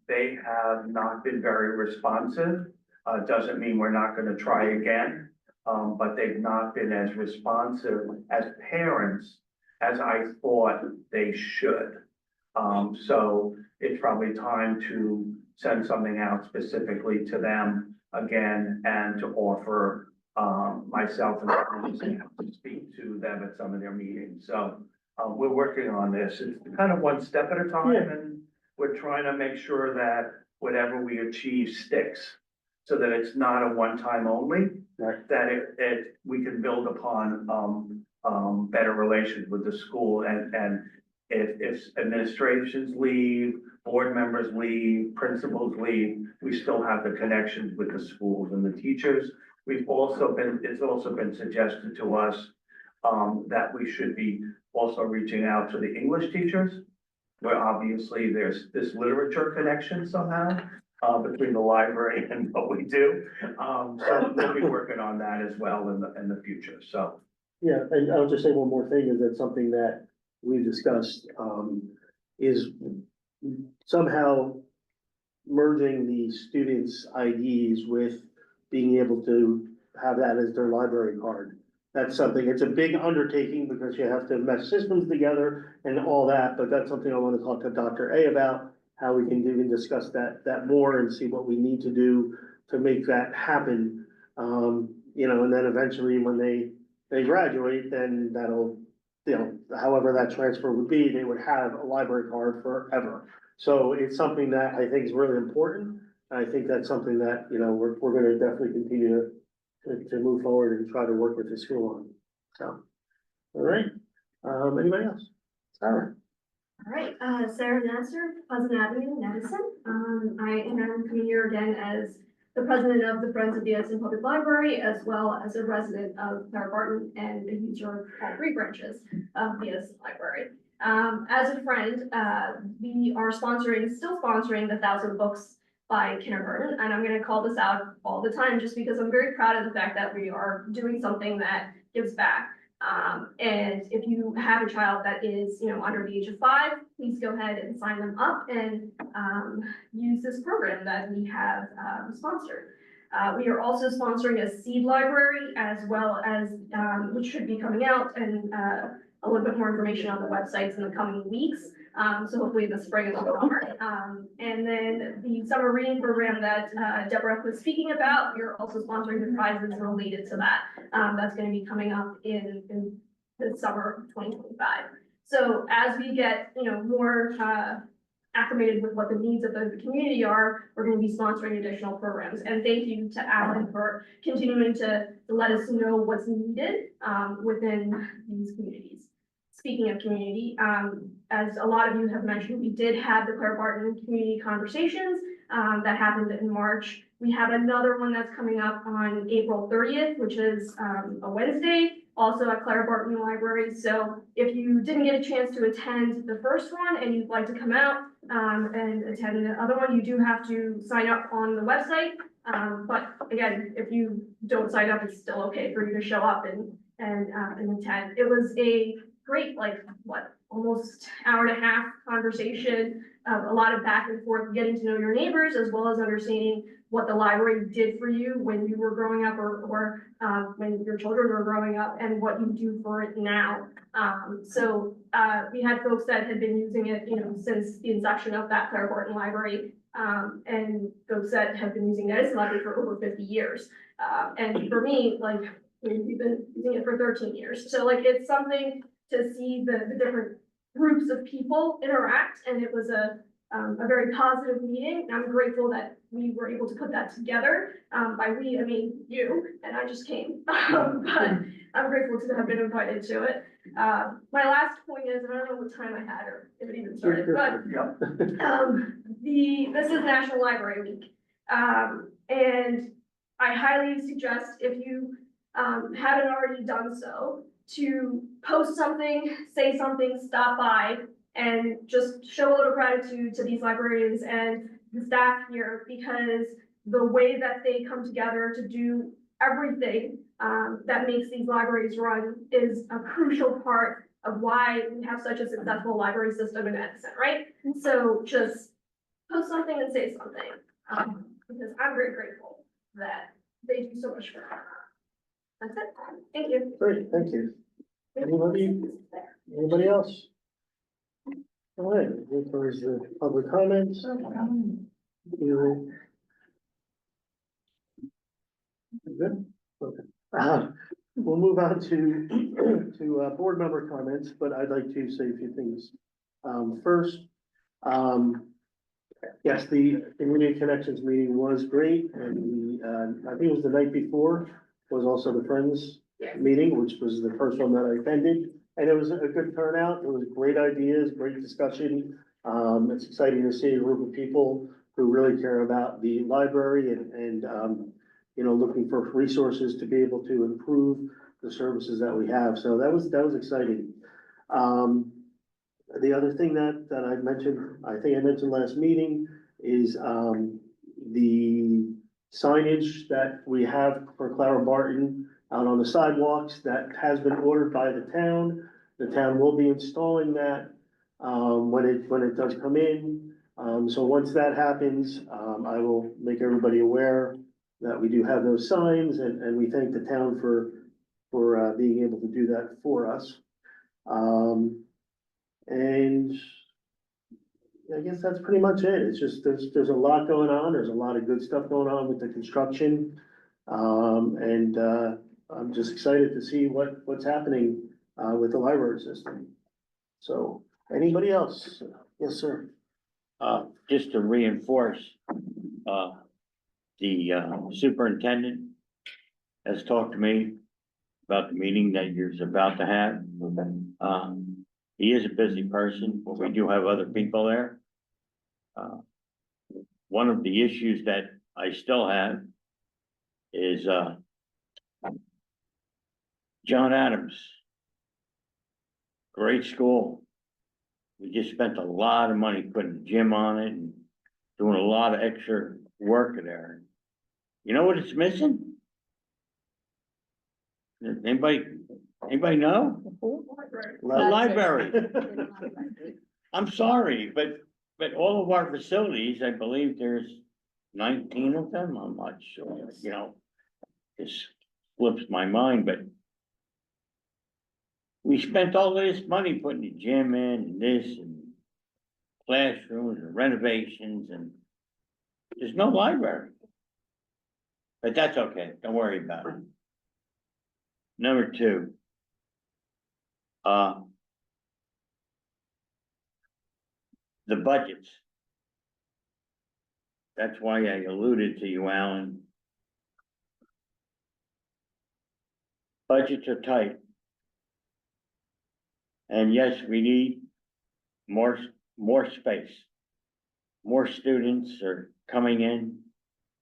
They have not been very responsive. Doesn't mean we're not going to try again, but they've not been as responsive as parents as I thought they should. So it's probably time to send something out specifically to them again, and to offer myself and to speak to them at some of their meetings. So we're working on this. It's kind of one step at a time, and we're trying to make sure that whatever we achieve sticks, so that it's not a one-time only, Right. that we can build upon better relations with the school and if administrations leave, board members leave, principals leave, we still have the connections with the schools and the teachers. It's also been suggested to us, that we should be also reaching out to the English teachers, where obviously there's this literature connection somehow, between the library and what we do. So we'll be working on that as well in the future, so. Yeah, and I'll just say one more thing, is that something that we've discussed, is somehow merging the students' IDs with being able to have that as their library card. That's something, it's a big undertaking because you have to mesh systems together and all that, but that's something I want to talk to Dr. A about, how we can even discuss that more and see what we need to do to make that happen. You know, and then eventually when they graduate, then that'll, you know, however that transfer would be, they would have a library card forever. So it's something that I think is really important. I think that's something that, you know, we're gonna definitely continue to move forward and try to work with the school on. So, all right, anybody else? Sarah? All right, Sarah Nasser, Pleasant Avenue in Edison. I am coming here again as the president of the Friends of the Edison Public Library, as well as a resident of Clara Barton and a user of all three branches of the Edison Library. As a friend, we are still sponsoring the 1,000 Books by Kindergarten, and I'm gonna call this out all the time just because I'm very proud of the fact that we are doing something that gives back. And if you have a child that is, you know, under the age of 5, please go ahead and sign them up and use this program that we have sponsored. We are also sponsoring a seed library as well as, which should be coming out, and a little bit more information on the websites in the coming weeks. So hopefully in the spring and the summer. And then the summer reading program that Deborah was speaking about, we're also sponsoring the prizes related to that. That's going to be coming up in the summer of 2025. So as we get, you know, more acclimated with what the needs of the community are, we're going to be sponsoring additional programs. And thank you to Alan for continuing to let us know what's needed within these communities. Speaking of community, as a lot of you have mentioned, we did have the Clara Barton Community Conversations that happened in March. We have another one that's coming up on April 30th, which is a Wednesday, also at Clara Barton Library. So if you didn't get a chance to attend the first one and you'd like to come out and attend the other one, you do have to sign up on the website. But again, if you don't sign up, it's still okay for you to show up and attend. It was a great, almost hour and a half conversation, a lot of back and forth, getting to know your neighbors, as well as understanding what the library did for you when you were growing up or when your children were growing up, and what you do for it now. So we had folks that had been using it, you know, since the inception of that Clara Barton Library, and folks that have been using the Edison Library for over 50 years. And for me, we've been using it for 13 years. So it's something to see the different groups of people interact, and it was a very positive meeting. I'm grateful that we were able to put that together. By we, I mean you, and I just came. But I'm grateful to have been invited to it. My last point is, I don't know what time I had or if it even started, but this is National Library Week. And I highly suggest, if you haven't already done so, to post something, say something, stop by, and just show a little gratitude to these librarians and the staff here, because the way that they come together to do everything that makes these libraries run is a crucial part of why we have such a successful library system in Edison, right? So just post something and say something, because I'm very grateful that they do so much for us. That's it. Thank you. Great, thank you. Anybody else? All right, there's the public comments. Good, okay. We'll move on to board member comments, but I'd like to say a few things. First, yes, the Community Connections meeting was great, and I think it was the night before was also the Friends meeting, which was the first one that I attended. And it was a good turnout. It was great ideas, great discussion. It's exciting to see a group of people who really care about the library and, you know, looking for resources to be able to improve the services that we have. So that was exciting. The other thing that I mentioned, I think I mentioned last meeting, is, the signage that we have for Clara Barton out on the sidewalks that has been ordered by the town. The town will be installing that, when it does come in. So once that happens, I will make everybody aware that we do have those signs, and we thank the town for being able to do that for us. And I guess that's pretty much it. It's just, there's a lot going on. There's a lot of good stuff going on with the construction. And I'm just excited to see what's happening, with the library system. So, anybody else? Yes, sir. Just to reinforce, the superintendent has talked to me about the meeting that you're about to have. He is a busy person, but we do have other people there. One of the issues that I still have is, John Adams. Great school. We just spent a lot of money putting a gym on it and doing a lot of extra work there. You know what it's missing? Anybody know? The library. I'm sorry, but all of our facilities, I believe there's 19 of them, I'm not sure, you know. This slips my mind, but we spent all of this money putting the gym in and this and classrooms and renovations, and there's no library. But that's okay, don't worry about it. Number two. The budgets. That's why I alluded to you, Alan. Budgets are tight. And yes, we need more space. More students are coming in,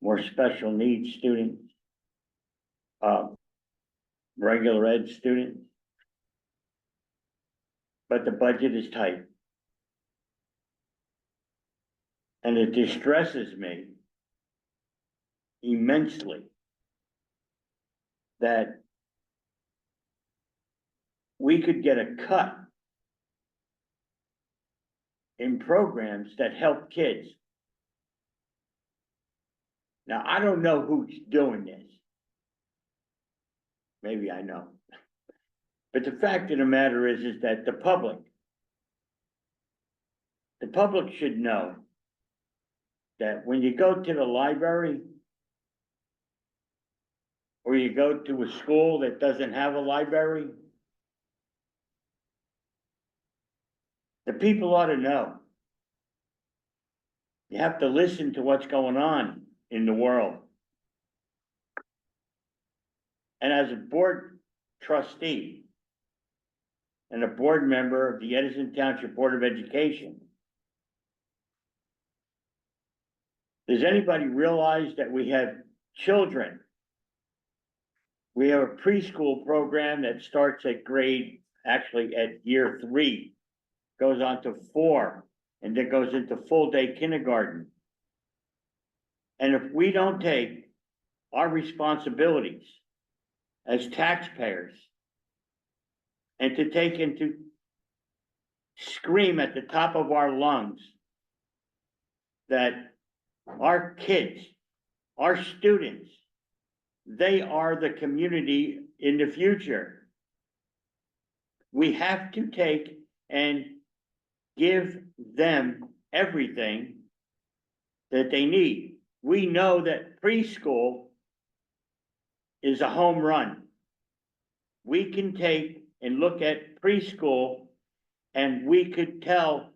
more special needs students. Regular ed students. But the budget is tight. And it distresses me immensely that we could get a cut in programs that help kids. Now, I don't know who's doing this. Maybe I know. But the fact of the matter is that the public should know that when you go to the library or you go to a school that doesn't have a library, the people ought to know. You have to listen to what's going on in the world. And as a board trustee and a board member of the Edison Township Board of Education, does anybody realize that we have children? We have a preschool program that starts at year 3, goes on to 4, and then goes into full day kindergarten. And if we don't take our responsibilities as taxpayers and to scream at the top of our lungs that our kids, our students, they are the community in the future. We have to take and give them everything that they need. We know that preschool is a home run. We can take and look at preschool and we could tell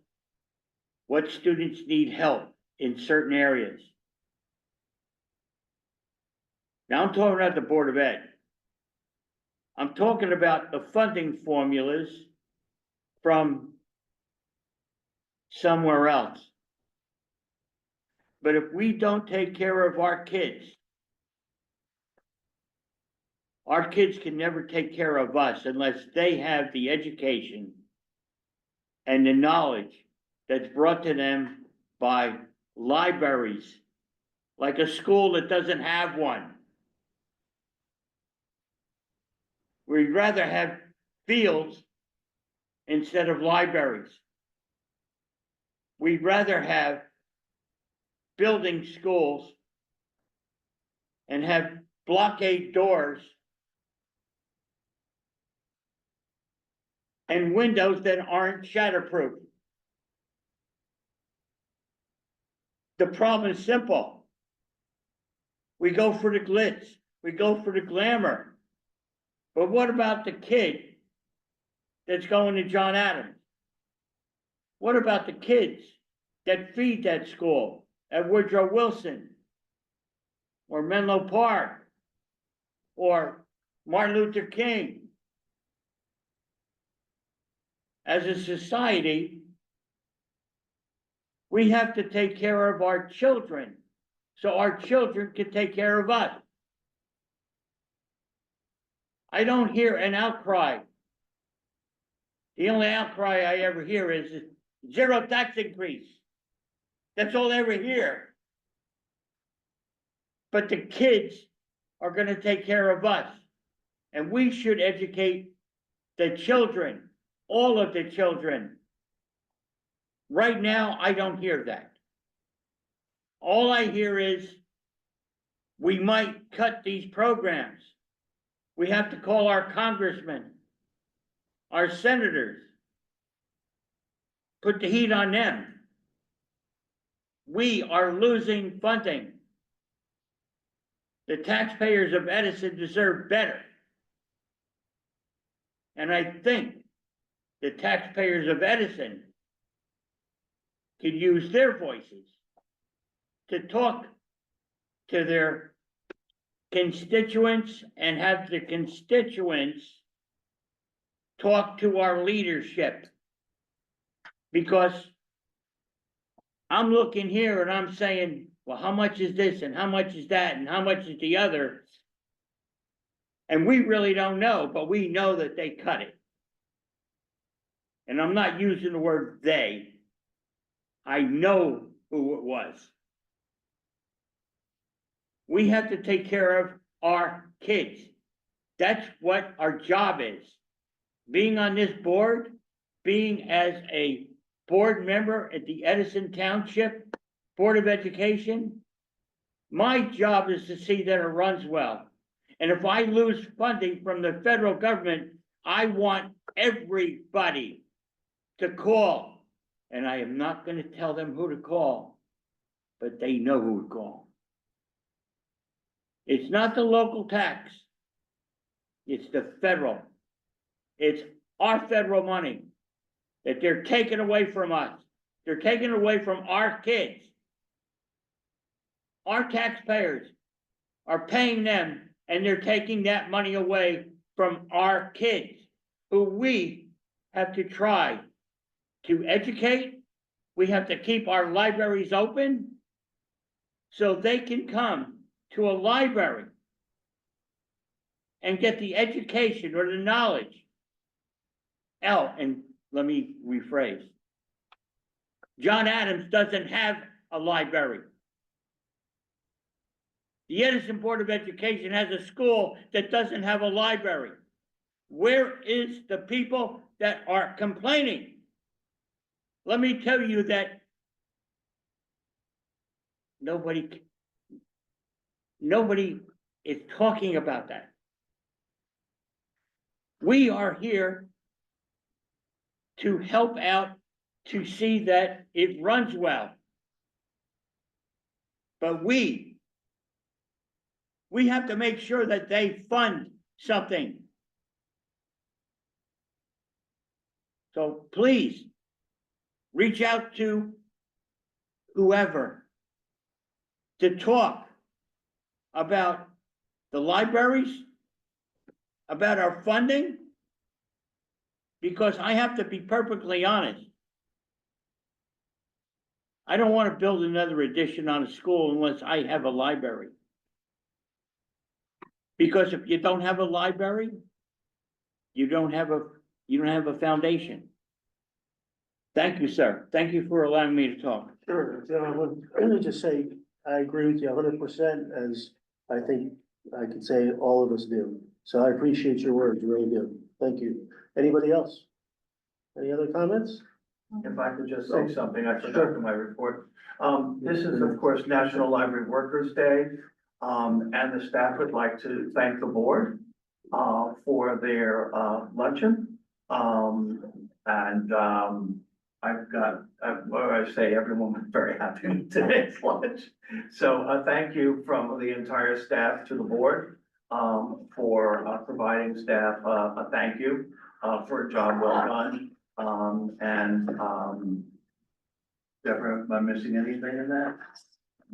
what students need help in certain areas. Now I'm talking about the Board of Ed. I'm talking about the funding formulas from somewhere else. But if we don't take care of our kids can never take care of us unless they have the education and the knowledge that's brought to them by libraries, like a school that doesn't have one. We'd rather have fields instead of libraries. We'd rather have building schools and have blockade doors and windows that aren't shatterproof. The problem is simple. We go for the glitz, we go for the glamour. But what about the kid that's going to John Adams? What about the kids that feed that school at Woodrow Wilson or Menlo Park or Martin Luther King? As a society, we have to take care of our children so our children can take care of us. I don't hear an outcry. The only outcry I ever hear is zero tax increase. That's all I ever hear. But the kids are going to take care of us. And we should educate the children, all of the children. Right now, I don't hear that. All I hear is we might cut these programs. We have to call our congressmen, our senators, put the heat on them. We are losing funding. The taxpayers of Edison deserve better. And I think the taxpayers of Edison could use their voices to talk to their constituents and have the constituents talk to our leadership. Because I'm looking here and I'm saying, well, how much is this and how much is that and how much is the other? And we really don't know, but we know that they cut it. And I'm not using the word they. I know who it was. We have to take care of our kids. That's what our job is. Being on this board, being as a board member at the Edison Township Board of Education, my job is to see that it runs well. And if I lose funding from the federal government, I want everybody to call. And I am not going to tell them who to call, but they know who to call. It's not the local tax. It's the federal. It's our federal money that they're taking away from us. They're taking it away from our kids. Our taxpayers are paying them, and they're taking that money away from our kids, who we have to try to educate. We have to keep our libraries open so they can come to a library and get the education or the knowledge. And let me rephrase. John Adams doesn't have a library. The Edison Board of Education has a school that doesn't have a library. Where is the people that are complaining? Let me tell you that nobody is talking about that. We are here to help out, to see that it runs well. But we have to make sure that they fund something. So please, reach out to whoever to talk about the libraries about our funding? Because I have to be perfectly honest. I don't want to build another addition on a school unless I have a library. Because if you don't have a library, you don't have a foundation. Thank you, sir. Thank you for allowing me to talk. Sure, let me just say, I agree with you 100%, as I think I could say all of us do. So I appreciate your words, really do. Thank you. Anybody else? Any other comments? If I could just say something, I forgot in my report. This is, of course, National Library Workers' Day. And the staff would like to thank the board, for their, luncheon. I've got, what do I say, everyone was very happy with today's lunch. So, thank you from the entire staff to the board, for, providing staff, a thank you, for a job well done. Deborah, am I missing anything in that?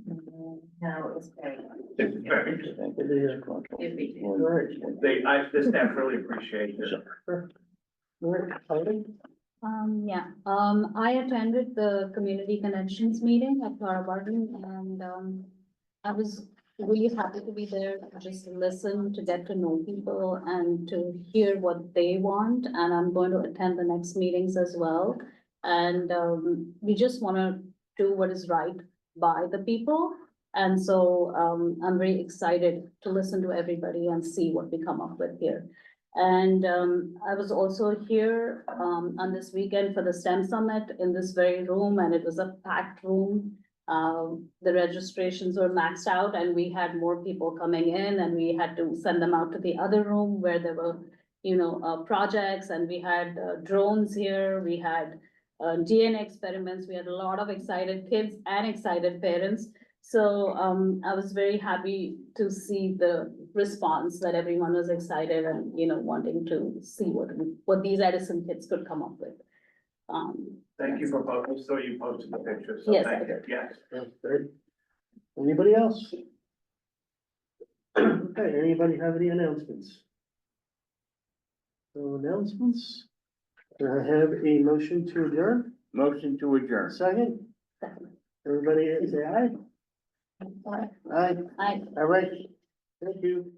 No, it was very. It's very interesting. The staff really appreciate it. I attended the Community Connections meeting at Clara Barton, and, I was really happy to be there, to just listen, to get to know people and to hear what they want, and I'm going to attend the next meetings as well. And, we just wanna do what is right by the people, and so, I'm very excited to listen to everybody and see what we come up with here. And I was also here on this weekend for the STEM Summit in this very room, and it was a packed room. The registrations were maxed out, and we had more people coming in, and we had to send them out to the other room where there were, projects, and we had drones here, we had DNA experiments, we had a lot of excited kids and excited parents. So I was very happy to see the response, that everyone was excited and, wanting to see what these Edison kids could come up with. Thank you for posting, so you posted the picture, so Yes, thank I you, did. yes. That's great. Anybody else? Okay, anybody have any announcements? No announcements? Do I have a motion to adjourn? Motion to adjourn. Second? Everybody say aye? Aye. I All right. Thank you.